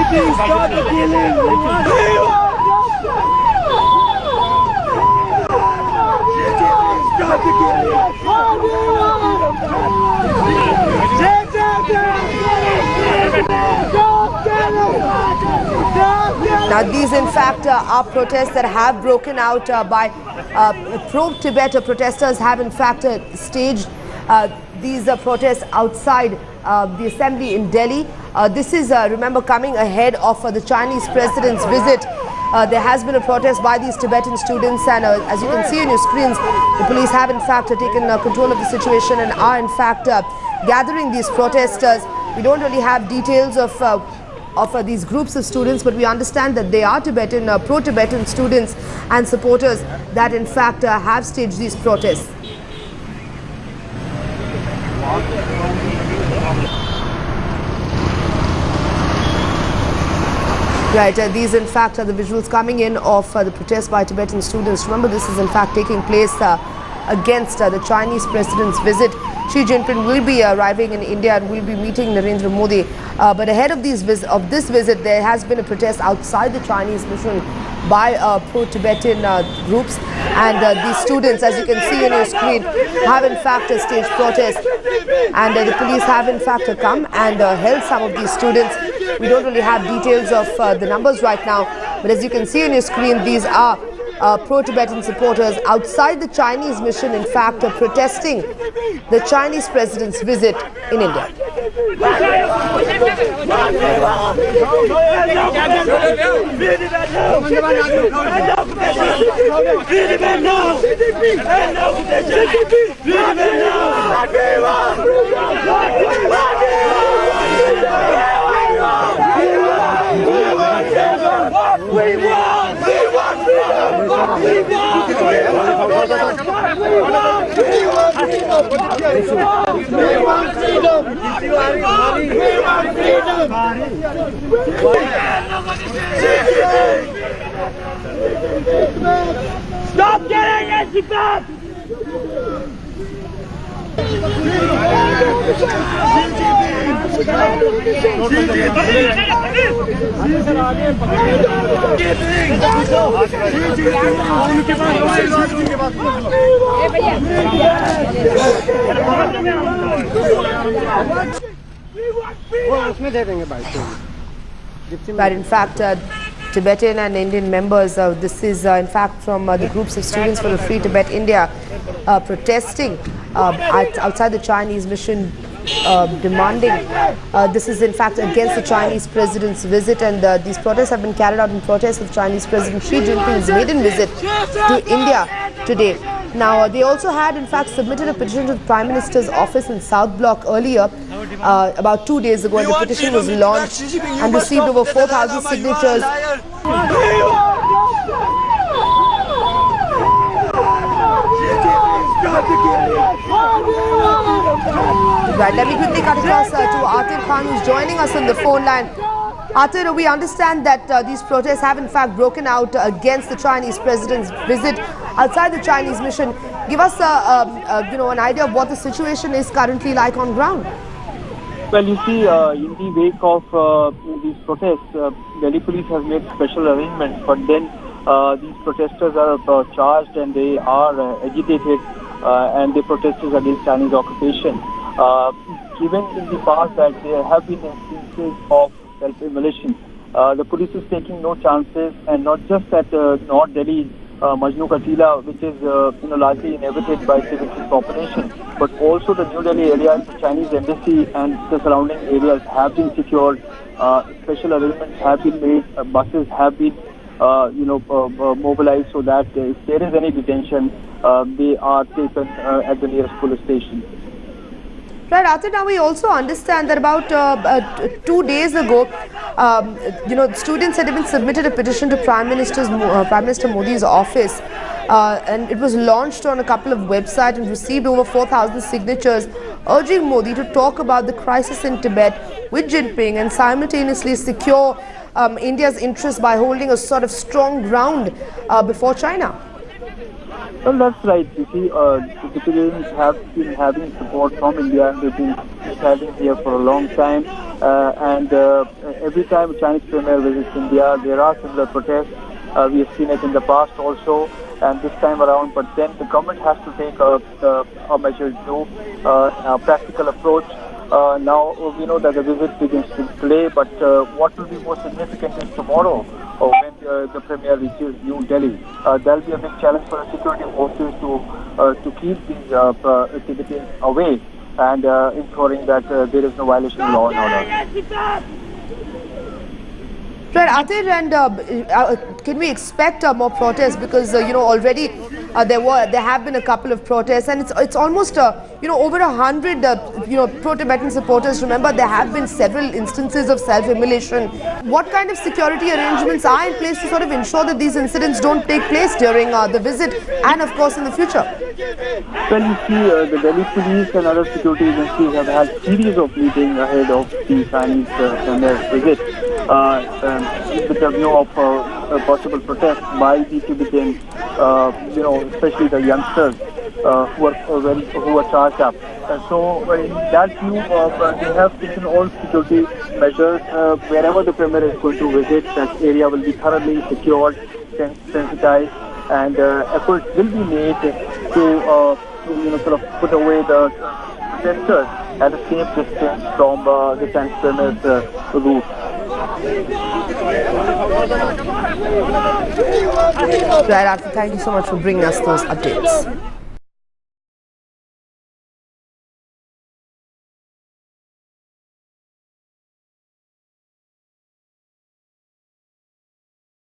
Stop the killing! Stop the Now, these in fact are protests that have broken out by pro-Tibet protesters have in fact staged these protests outside the assembly in Delhi. This is, remember, coming ahead of the Chinese president's visit. There has been a protest by these Tibetan students, and as you can see on your screens, the police have in fact taken control of the situation and are in fact gathering these protesters. We don't really have details of these groups of students, but we understand that they are Tibetan, pro-Tibetan students and supporters that in fact have staged these protests. Right, these in fact are the visuals coming in of the protest by Tibetan students. Remember, this is in fact taking place against the Chinese president's visit. Xi Jinping will be arriving in India and will be meeting Narendra Modi. But ahead of this visit, there has been a protest outside the Chinese mission by pro-Tibetan groups. And these students, as you can see on your screen, have in fact staged protests. And the police have in fact come and held some of these students. We don't really have details of the numbers right now. But as you can see on your screen, these are pro-Tibetan supporters outside the Chinese mission, in fact, protesting the Chinese president's visit in India. Stop killing us, Tibet! But in fact, Tibetan and Indian members, this is in fact from the groups of students for the Free Tibet India protesting outside the Chinese mission, demanding this is in fact against the Chinese president's visit, and these protests have been carried out in protest with Chinese President Xi Jinping's maiden visit to India today. Now, they also had in fact submitted a petition to the Prime Minister's office in South Block earlier, about 2 days ago, and the petition was launched and received over 4,000 signatures. Right, let me quickly cut across to Atir Khan, who's joining us on the phone line. Atir, we understand that these protests have in fact broken out against the Chinese president's visit outside the Chinese mission. Give us an idea of what the situation is currently like on ground. Well, you see, in the wake of these protests, Delhi police has made special arrangements, but then these protesters are charged and they are agitated and they protest against Chinese occupation. Given in the past that there have been instances of self-immolation, the police is taking no chances, and not just at North Delhi, Majnu Katila, which is largely inhabited by Tibetan population, but also the New Delhi area, the Chinese embassy and the surrounding areas have been secured. Special arrangements have been made. Buses have been mobilized so that if there is any detention, they are taken at the nearest police station. Right, Atir, now we also understand that about 2 days ago, students had even submitted a petition to Prime Minister Modi's office, and it was launched on a couple of websites and received over 4,000 signatures, urging Modi to talk about the crisis in Tibet with Jinping and simultaneously secure India's interest by holding a sort of strong ground before China. Well, that's right. You see, the Tibetans have been having support from India, and they've been been traveling here for a long time, and every time a Chinese premier visits India, there are similar protests. We have seen it in the past also, and this time around. But then the government has to take a measure to a practical approach. Now we know that the visit begins today, but what will be more significant is tomorrow, when the premier reaches New Delhi. There will be a big challenge for the security forces to keep these activities away and ensuring that there is no violation of law and order. Right, Atir, and can we expect more protests? Because already there have been a couple of protests, and it's almost over 100 pro-Tibetan supporters. Remember, there have been several instances of self-immolation. What kind of security arrangements are in place to sort of ensure that these incidents don't take place during the visit and, of course, in the future? Well, you see, the Delhi police and other security agencies have had series of meetings ahead of the Chinese premier's visit, with the view of possible protests by the Tibetans, especially the youngsters who are charged up. So in that view, they have taken all security measures. Wherever the premier is going to visit, that area will be thoroughly secured, sensitized, and efforts will be made to sort of put away the protesters at a safe distance from the Chinese premier's route. Right, Arthur, thank you so much for bringing us those updates.